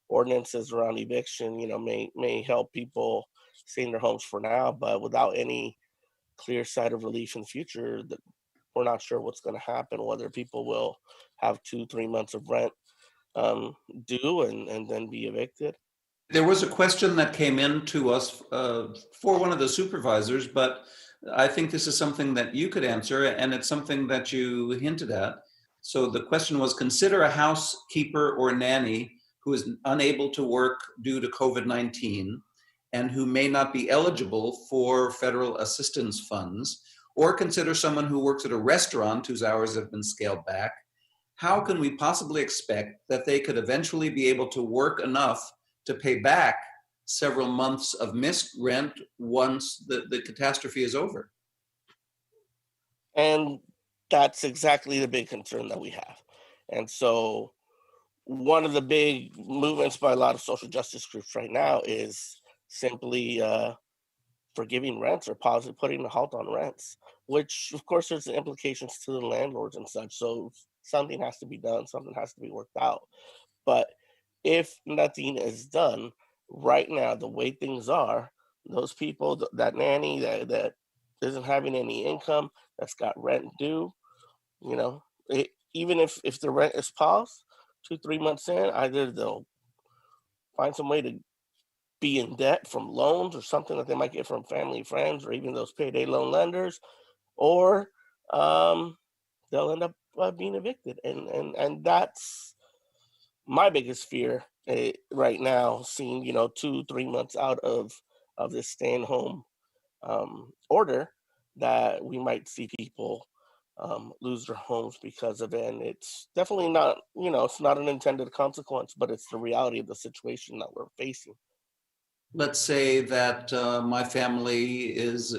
ordinances around eviction, may help people stay in their homes for now, but without any clear sight of relief in the future, that we're not sure what's going to happen. Whether people will have 2-3 months of rent due and then be evicted. There was a question that came in to us for one of the supervisors, but I think this is something that you could answer, and it's something that you hinted at. So the question was, consider a housekeeper or nanny who is unable to work due to COVID-19 and who may not be eligible for federal assistance funds, or consider someone who works at a restaurant whose hours have been scaled back. How can we possibly expect that they could eventually be able to work enough to pay back several months of missed rent once the catastrophe is over? And that's exactly the big concern that we have. And so one of the big movements by a lot of social justice groups right now is simply forgiving rents or putting a halt on rents, which of course there's implications to the landlords and such. So something has to be done, something has to be worked out. But if nothing is done right now, the way things are, those people, that nanny that isn't having any income, that's got rent due, even if the rent is paused 2-3 months in, either they'll find some way to be in debt from loans or something that they might get from family, friends, or even those payday loan lenders, or they'll end up being evicted, and that's my biggest fear right now. Seeing 2-3 months out of this staying home order, that we might see people lose their homes because of it. And it's definitely not, it's not an intended consequence, but it's the reality of the situation that we're facing. Let's say that my family has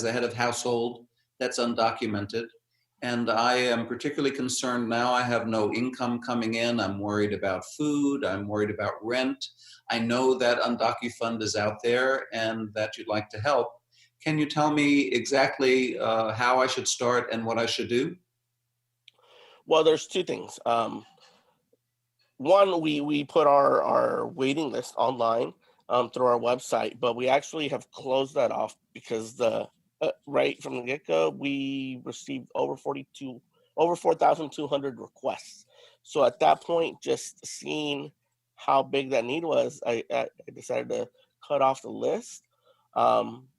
a head of household that's undocumented, and I am particularly concerned now. I have no income coming in. I'm worried about food. I'm worried about rent. I know that UndocuFund is out there and that you'd like to help. Can you tell me exactly how I should start and what I should do? Well, there's two things. One, we put our waiting list online through our website, but we actually have closed that off because right from the get-go, we received over 4,200 requests. So at that point, just seeing how big that need was, I decided to cut off the list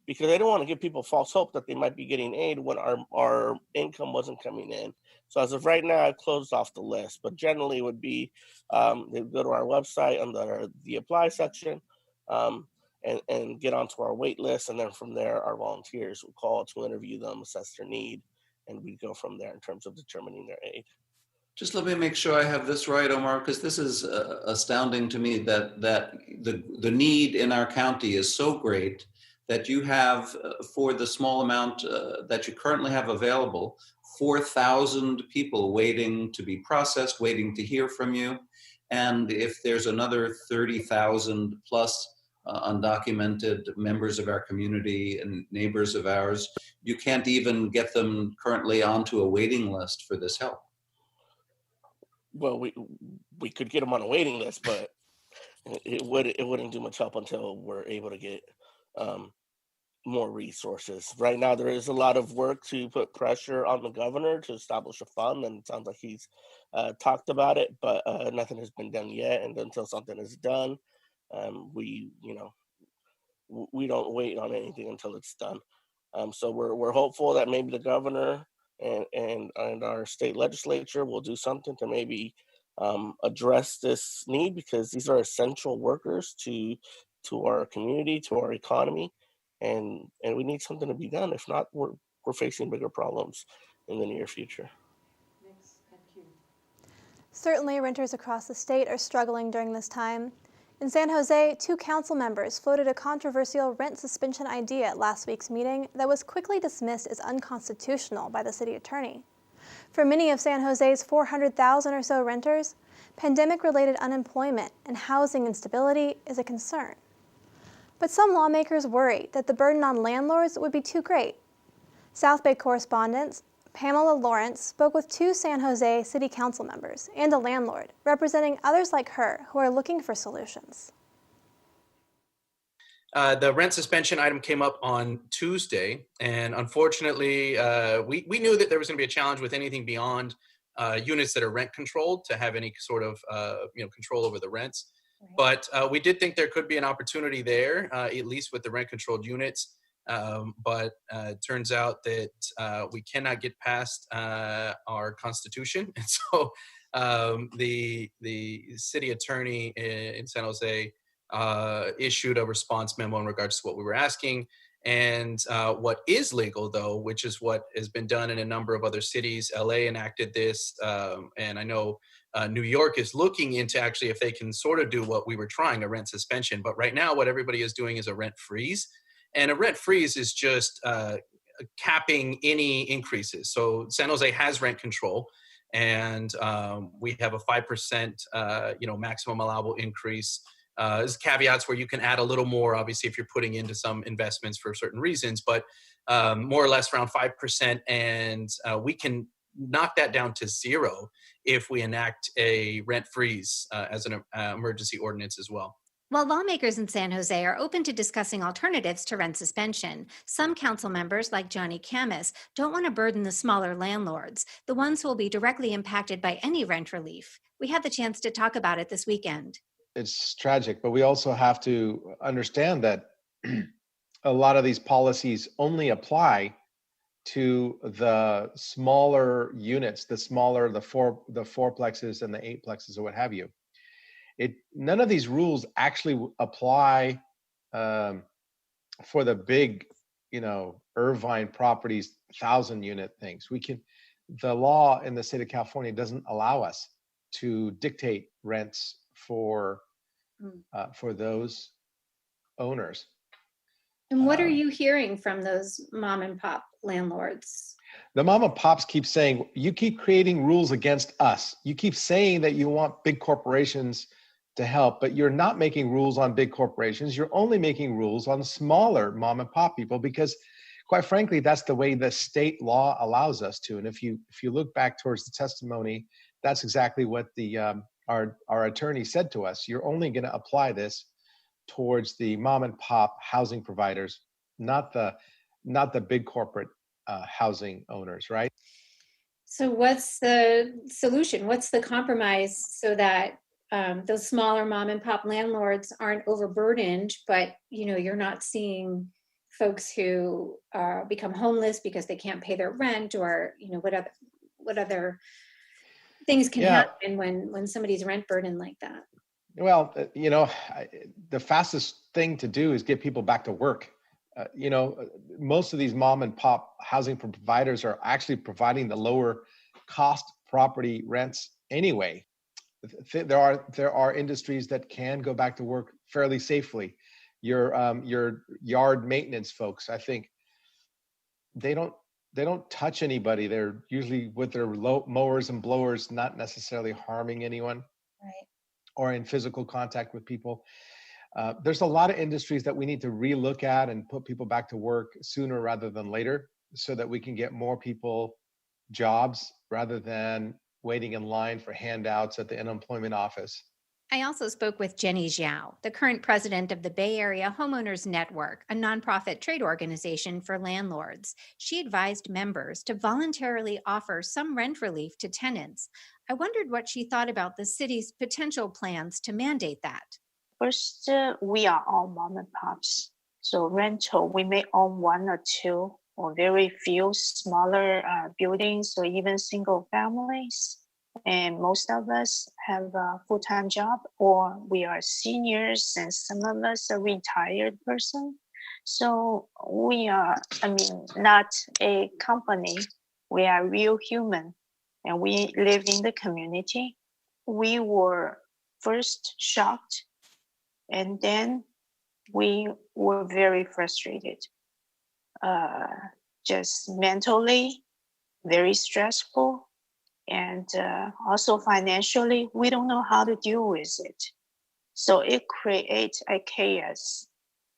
because I don't want to give people false hope that they might be getting aid when our income wasn't coming in. So as of right now, I've closed off the list, but generally it would be they would go to our website under the apply section and get onto our wait list. And then from there, our volunteers would call to interview them, assess their need, and we'd go from there in terms of determining their aid. Just let me make sure I have this right, Omar, because this is astounding to me that the need in our county is so great that you have, for the small amount that you currently have available, 4,000 people waiting to be processed, waiting to hear from you. And if there's another 30,000 plus undocumented members of our community and neighbors of ours, you can't even get them currently onto a waiting list for this help. Well, we could get them on a waiting list, but it wouldn't do much help until we're able to get more resources. Right now, there is a lot of work to put pressure on the governor to establish a fund, and it sounds like he's talked about it, but nothing has been done yet. And until something is done, we don't wait on anything until it's done. So we're hopeful that maybe the governor and our state legislature will do something to maybe address this need, because these are essential workers to our community, to our economy, and we need something to be done. If not, we're facing bigger problems in the near future. Certainly, renters across the state are struggling during this time. In San Jose, 2 council members floated a controversial rent suspension idea at last week's meeting that was quickly dismissed as unconstitutional by the city attorney. For many of San Jose's 400,000 or so renters, pandemic-related unemployment and housing instability is a concern. But some lawmakers worry that the burden on landlords would be too great. South Bay correspondent Pamela Lawrence spoke with 2 San Jose City Council members and a landlord, representing others like her who are looking for solutions. The rent suspension item came up on Tuesday, and unfortunately, we knew that there was going to be a challenge with anything beyond units that are rent controlled to have any sort of control over the rents. Right. But we did think there could be an opportunity there, at least with the rent controlled units. But it turns out that we cannot get past our Constitution, and so the city attorney in San Jose issued a response memo in regards to what we were asking. And what is legal, though, which is what has been done in a number of other cities. LA enacted this, and I know New York is looking into actually if they can sort of do what we were trying, a rent suspension. But right now, what everybody is doing is a rent freeze. And a rent freeze is just capping any increases. So San Jose has rent control, and we have a 5% maximum allowable increase. There's caveats where you can add a little more, obviously, if you're putting into some investments for certain reasons, but more or less around 5%. And we can knock that down to 0 if we enact a rent freeze as an emergency ordinance as well. While lawmakers in San Jose are open to discussing alternatives to rent suspension, some council members, like Johnny Camus, don't want to burden the smaller landlords, the ones who will be directly impacted by any rent relief. We had the chance to talk about it this weekend. It's tragic, but we also have to understand that a lot of these policies only apply to the smaller units, the fourplexes and the eightplexes or what have you. None of these rules actually apply for the big, Irvine properties, 1,000-unit things. The law in the state of California doesn't allow us to dictate rents for those owners. And what are you hearing from those mom and pop landlords? The mom and pops keep saying, you keep creating rules against us. You keep saying that you want big corporations to help, but you're not making rules on big corporations. You're only making rules on smaller mom and pop people because, quite frankly, that's the way the state law allows us to. And if you look back towards the testimony, that's exactly what our attorney said to us. You're only going to apply this towards the mom and pop housing providers, not the big corporate housing owners, right? So what's the solution? What's the compromise so that those smaller mom and pop landlords aren't overburdened, but you're not seeing folks who become homeless because they can't pay their rent, or what other things can happen when somebody's rent burdened like that? Well, the fastest thing to do is get people back to work. Most of these mom and pop housing providers are actually providing the lower cost property rents anyway. There are industries that can go back to work fairly safely. Your yard maintenance folks, I think, they don't touch anybody. They're usually with their mowers and blowers, not necessarily harming anyone, right? Or in physical contact with people. There's a lot of industries that we need to relook at and put people back to work sooner rather than later, so that we can get more people jobs rather than waiting in line for handouts at the unemployment office. I also spoke with Jenny Zhao, the current president of the Bay Area Homeowners Network, a nonprofit trade organization for landlords. She advised members to voluntarily offer some rent relief to tenants. I wondered what she thought about the city's potential plans to mandate that. First, we are all mom and pops. So rental, we may own 1 or 2 or very few smaller buildings or even single families. And most of us have a full-time job, or we are seniors, and some of us are retired person. So we are, not a company. We are real human, and we live in the community. We were first shocked And then we were very frustrated, just mentally, very stressful, and also financially, we don't know how to deal with it. So it creates a chaos,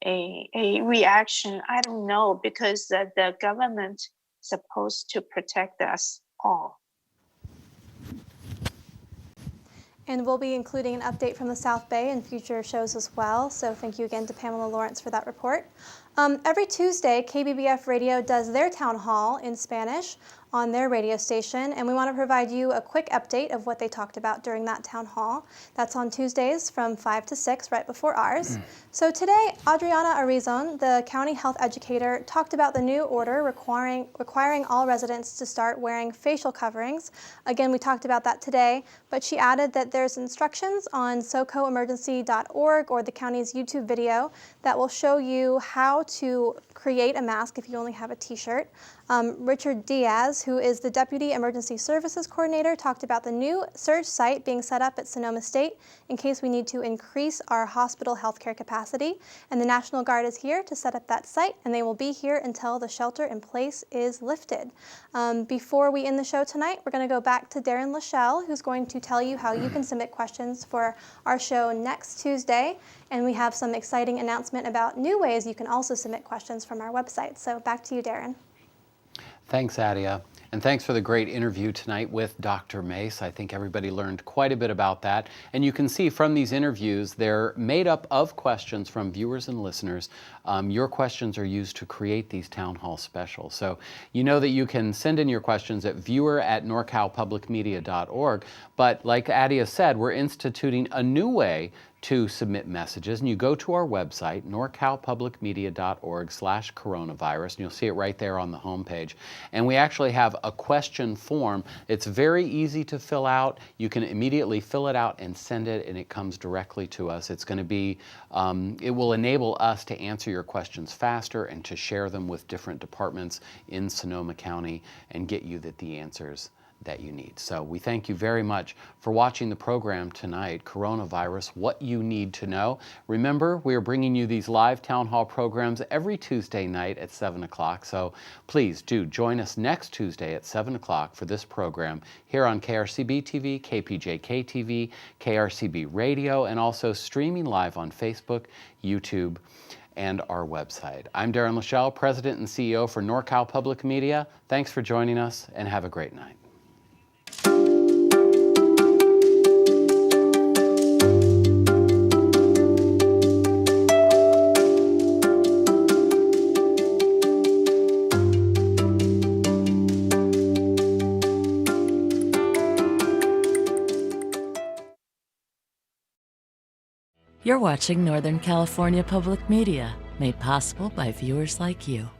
a reaction. I don't know, because the government supposed to protect us all. And we'll be including an update from the South Bay in future shows as well. So thank you again to Pamela Lawrence for that report. Every Tuesday, KBBF Radio does their town hall in Spanish on their radio station, and we want to provide you a quick update of what they talked about during that town hall. That's on Tuesdays from 5 to 6, right before ours. So today, Adriana Arizon, the county health educator, talked about the new order requiring all residents to start wearing facial coverings. Again, we talked about that today, but she added that there's instructions on socoemergency.org or the county's YouTube video that will show you how to create a mask if you only have a t-shirt. Richard Diaz, who is the Deputy Emergency Services Coordinator, talked about the new surge site being set up at Sonoma State in case we need to increase our hospital healthcare capacity. And the National Guard is here to set up that site, and they will be here until the shelter in place is lifted. Before we end the show tonight, we're going to go back to Darren Lachelle, who's going to tell you how you can submit questions for our show next Tuesday. And we have some exciting announcement about new ways you can also submit questions from our website. So back to you, Darren. Thanks, Adia. And thanks for the great interview tonight with Dr. Mace. I think everybody learned quite a bit about that. And you can see from these interviews, they're made up of questions from viewers and listeners. Your questions are used to create these town hall specials. So you know that you can send in your questions at viewer@norcalpublicmedia.org. But like Adia said, we're instituting a new way to submit messages, and you go to our website, norcalpublicmedia.org/coronavirus, and you'll see it right there on the homepage. And we actually have a question form. It's very easy to fill out. You can immediately fill it out and send it, and it comes directly to us. It's going to be, it will enable us to answer your questions faster and to share them with different departments in Sonoma County and get you the answers that you need. So we thank you very much for watching the program tonight, Coronavirus, What You Need to Know. Remember, we are bringing you these live town hall programs every Tuesday night at 7 o'clock. So please do join us next Tuesday at 7 o'clock for this program here on KRCB TV, KPJK TV, KRCB Radio, and also streaming live on Facebook, YouTube, and our website. I'm Darren Lachelle, President and CEO for NorCal Public Media. Thanks for joining us, and have a great night. You're watching Northern California Public Media, made possible by viewers like you.